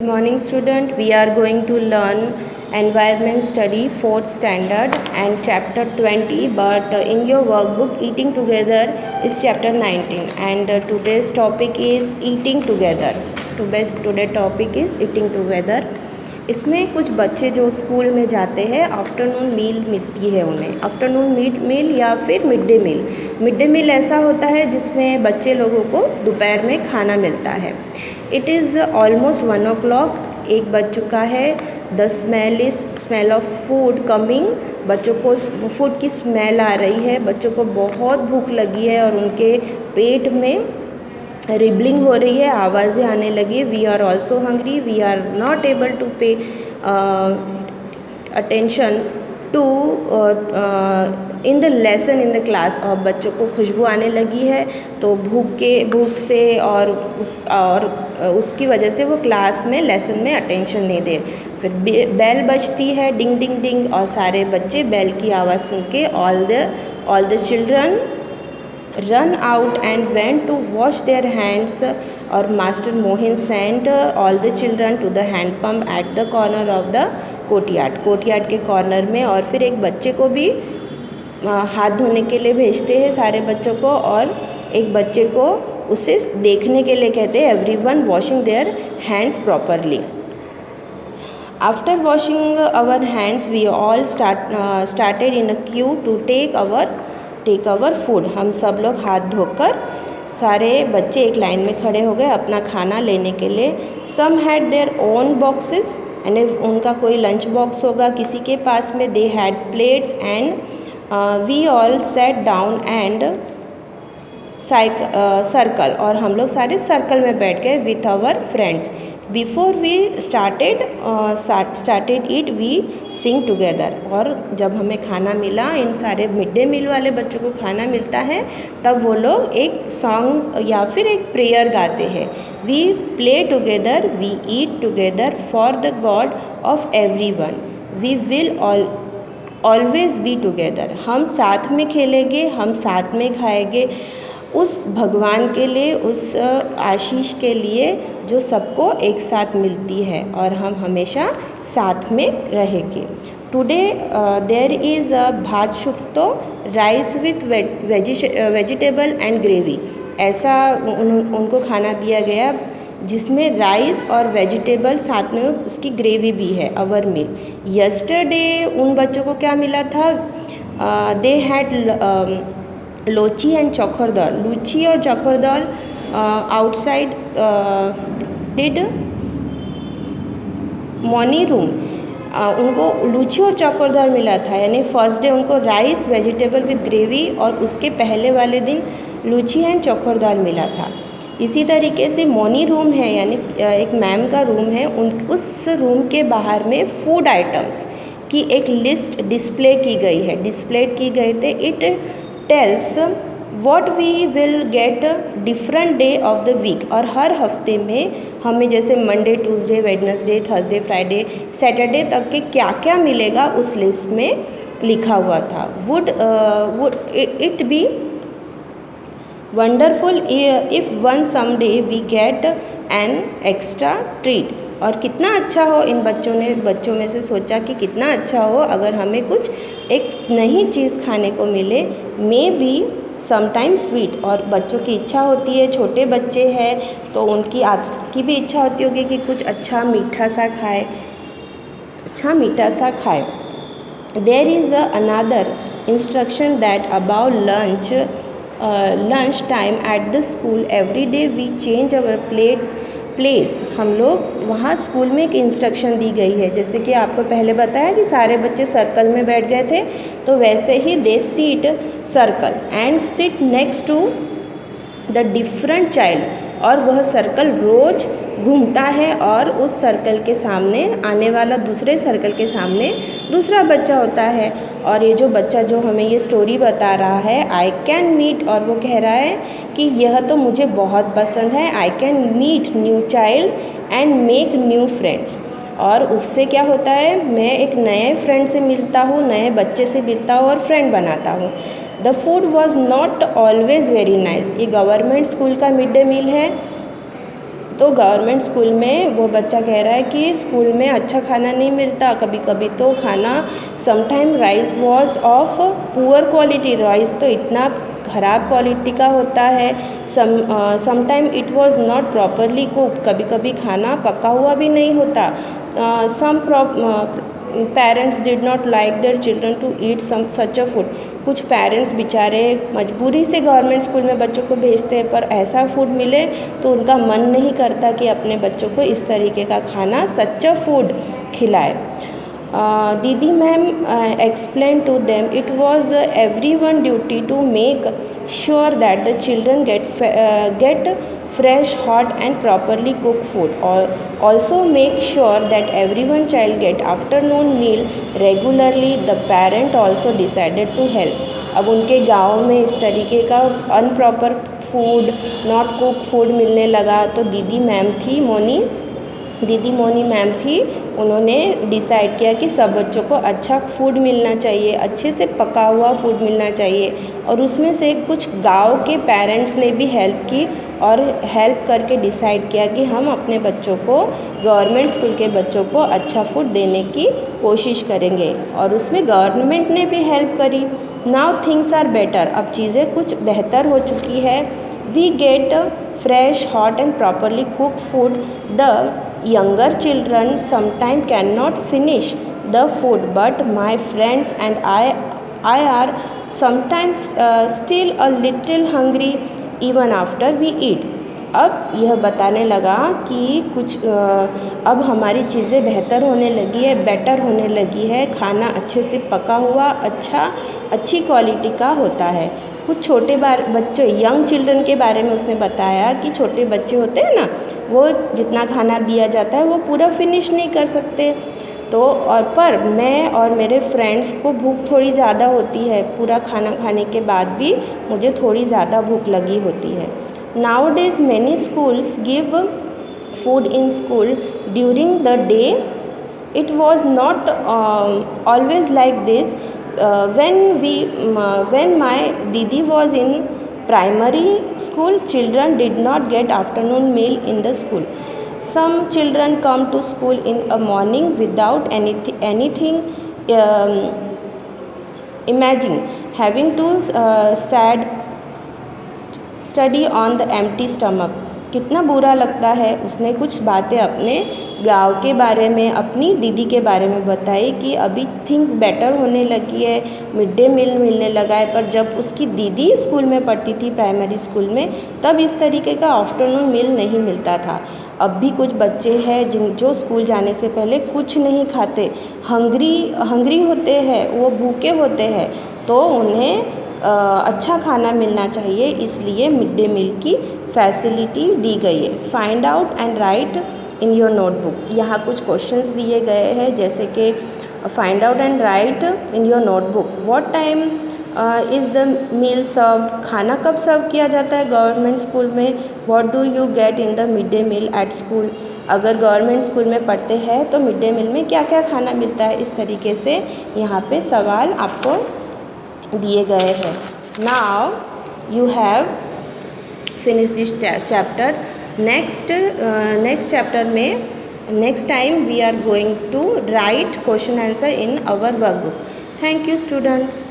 Good morning student, we are going to learn environment study 4th standard and chapter 20, but in your workbook eating together is chapter 19 and today's topic is eating together. Today topic is eating together. इसमें कुछ बच्चे जो school में जाते हैं afternoon मील मिलती है उन्हें, आफ्टरनून मील या फिर मिड डे मील ऐसा होता है जिसमें बच्चे लोगों को दोपहर में खाना मिलता है. इट इज़ ऑलमोस्ट 1 o'clock, 1 बज चुका है. The smell of food coming, बच्चों को फूड की स्मेल आ रही है, बच्चों को बहुत भूख लगी है और उनके पेट में रिबलिंग हो रही है, आवाज़ें आने लगी. We are also hungry, we are not able to pay attention to in the lesson in the class. और बच्चों को खुशबू आने लगी है तो भूख से और उसकी वजह से वो क्लास में लेसन में अटेंशन नहीं दे. फिर बेल बजती है, डिंग डिंग डिंग, और सारे बच्चे बेल की आवाज़ सुन के all the children run out and went to wash their hands. और master Mohin sent all the children to the hand pump at the corner of the courtyard के कॉर्नर में. और फिर एक बच्चे को भी हाथ धोने के लिए भेजते हैं सारे बच्चों को, और एक बच्चे को उसे देखने के लिए कहते हैं everyone washing their hands properly. After washing our hands, we all started in a queue to take our food. हम सब लोग हाथ धोकर सारे बच्चे एक लाइन में खड़े हो गए अपना खाना लेने के लिए. Some had their own boxes, यानी उनका कोई लंच बॉक्स होगा किसी के पास में. They had plates and we all sat down and circle, और हम लोग सारे सर्कल में बैठ गए with our friends. Before we started it we sing together. और जब हमें खाना मिला, इन सारे मिड डे मील वाले बच्चों को खाना मिलता है, तब वो लोग एक सॉन्ग या फिर एक प्रेयर गाते हैं. We play together, we eat together for the God of everyone, we will always be together. हम साथ में खेलेंगे, हम साथ में खाएंगे, उस भगवान के लिए, उस आशीष के लिए जो सबको एक साथ मिलती है, और हम हमेशा साथ में रहेंगे. टुडे देयर इज़ भात shukto, rice with vegetable and gravy. ऐसा उनको खाना दिया गया जिसमें राइस और वेजिटेबल साथ में उसकी ग्रेवी भी है. अवर मील. यस्टरडे उन बच्चों को क्या मिला था? दे हैड लोची एंड चोखर दाल. लूची और चोखर दाल आउटसाइड डिड मॉर्निंग रूम. उनको लूची और चोखर दाल मिला था, यानी फर्स्ट डे उनको राइस वेजिटेबल विद ग्रेवी, और उसके पहले वाले दिन लूची एंड चोखर दाल मिला था. इसी तरीके से मॉर्निंग रूम है, यानी एक मैम का रूम है, उस रूम के बाहर में फूड आइटम्स की एक लिस्ट डिस्प्लेड की गए थे. It tells what we will get different day of the week. और हर हफ्ते में हमें जैसे Monday, Tuesday, Wednesday, Thursday, Friday, Saturday तक के क्या क्या मिलेगा उस लिस्ट में लिखा हुआ था. Would it be wonderful if one someday we get an extra treat. और कितना अच्छा हो, इन बच्चों में से सोचा कि कितना अच्छा हो अगर हमें कुछ एक नई चीज़ खाने को मिले. May be sometime sweet. और बच्चों की इच्छा होती है, छोटे बच्चे हैं तो आपकी भी इच्छा होती होगी कि कुछ अच्छा मीठा सा खाए. There is another instruction that about lunch time at the school every day we change our place. हम लोग वहाँ स्कूल में एक इंस्ट्रक्शन दी गई है, जैसे कि आपको पहले बताया कि सारे बच्चे सर्कल में बैठ गए थे, तो वैसे ही they sit circle and sit next to the different child. और वह सर्कल रोज घूमता है, और उस सर्कल के सामने आने वाला दूसरे सर्कल के सामने दूसरा बच्चा होता है. और ये जो बच्चा जो हमें ये स्टोरी बता रहा है, आई कैन मीट, और वो कह रहा है कि यह तो मुझे बहुत पसंद है. I can meet new child and make new friends. और उससे क्या होता है, मैं एक नए फ्रेंड से मिलता हूँ, नए बच्चे से मिलता हूँ और फ्रेंड बनाता हूँ. The food was not always very nice. ये गवर्नमेंट स्कूल का मिड डे मील है. तो गवर्नमेंट स्कूल में वो बच्चा कह रहा है कि स्कूल में अच्छा खाना नहीं मिलता, कभी कभी तो खाना sometime rice was of poor quality, rice तो इतना ख़राब क्वालिटी का होता है। Sometime it was not properly cooked, कभी कभी खाना पका हुआ भी नहीं होता। Some parents did not like their children to eat such a food, कुछ पेरेंट्स बेचारे मजबूरी से गवर्नमेंट स्कूल में बच्चों को भेजते हैं, पर ऐसा फूड मिले तो उनका मन नहीं करता कि अपने बच्चों को इस तरीके का खाना सच्चा फूड खिलाए। दीदी ma'am explained to them it was everyone duty to make sure that the children get fresh, hot and properly cooked food, or also make sure that everyone child get afternoon meal regularly. The parent also decided to help. अब उनके गांव में इस तरीके का अनप्रॉपर food, not cook food मिलने लगा, तो दीदी मोनी मैम थी, उन्होंने डिसाइड किया कि सब बच्चों को अच्छा फूड मिलना चाहिए, अच्छे से पका हुआ फूड मिलना चाहिए। और उसमें से कुछ गांव के पेरेंट्स ने भी हेल्प की और हेल्प करके डिसाइड किया कि हम अपने बच्चों को, गवर्नमेंट स्कूल के बच्चों को अच्छा फूड देने की कोशिश करेंगे, और उसमें गवर्नमेंट ने भी हेल्प करी। नाउ थिंग्स आर बेटर, अब चीज़ें कुछ बेहतर हो चुकी है। We get fresh, hot and properly cook food. The younger children sometimes cannot finish the food, but my friends and I are sometimes still a little hungry even after we eat. अब यह बताने लगा कि कुछ अब हमारी चीज़ें बेहतर होने लगी है, बेटर होने लगी है, खाना अच्छे से पका हुआ अच्छी क्वालिटी का होता है। कुछ छोटे बच्चे, यंग चिल्ड्रन के बारे में उसने बताया कि छोटे बच्चे होते हैं ना, वो जितना खाना दिया जाता है वो पूरा फिनिश नहीं कर सकते, तो और पर मैं और मेरे फ्रेंड्स को भूख थोड़ी ज़्यादा होती है, पूरा खाना खाने के बाद भी मुझे थोड़ी ज़्यादा भूख लगी होती है। Nowadays many schools give food in school during the day. It was not always like this. When my didi was in primary school, children did not get afternoon meal in the school. Some children come to school in a morning without anything imagine having to study on the empty stomach. कितना बुरा लगता है। उसने कुछ बातें अपने गांव के बारे में, अपनी दीदी के बारे में बताई कि अभी थिंग्स बेटर होने लगी है, मिड डे मील मिलने लगा है, पर जब उसकी दीदी स्कूल में पढ़ती थी, प्राइमरी स्कूल में, तब इस तरीके का आफ्टरनून मील नहीं मिलता था। अब भी कुछ बच्चे हैं जो स्कूल जाने से पहले कुछ नहीं खाते, हंग्री होते हैं, वो भूखे होते हैं, तो उन्हें अच्छा खाना मिलना चाहिए, इसलिए मिड डे मील की फैसिलिटी दी गई है। Find out and write in your notebook. यहाँ कुछ क्वेश्चंस दिए गए हैं, जैसे कि find out and write in your notebook what time is the meal serve, खाना कब सर्व किया जाता है गवर्नमेंट स्कूल में। What do you get in the mid day meal at school, अगर गवर्नमेंट स्कूल में पढ़ते हैं तो मिड डे मील में क्या क्या खाना मिलता है। इस तरीके से यहाँ पे सवाल आपको दिए गए हैं। Now you have finish this chapter. Next chapter में next time we are going to write question answer in our workbook. Thank you students.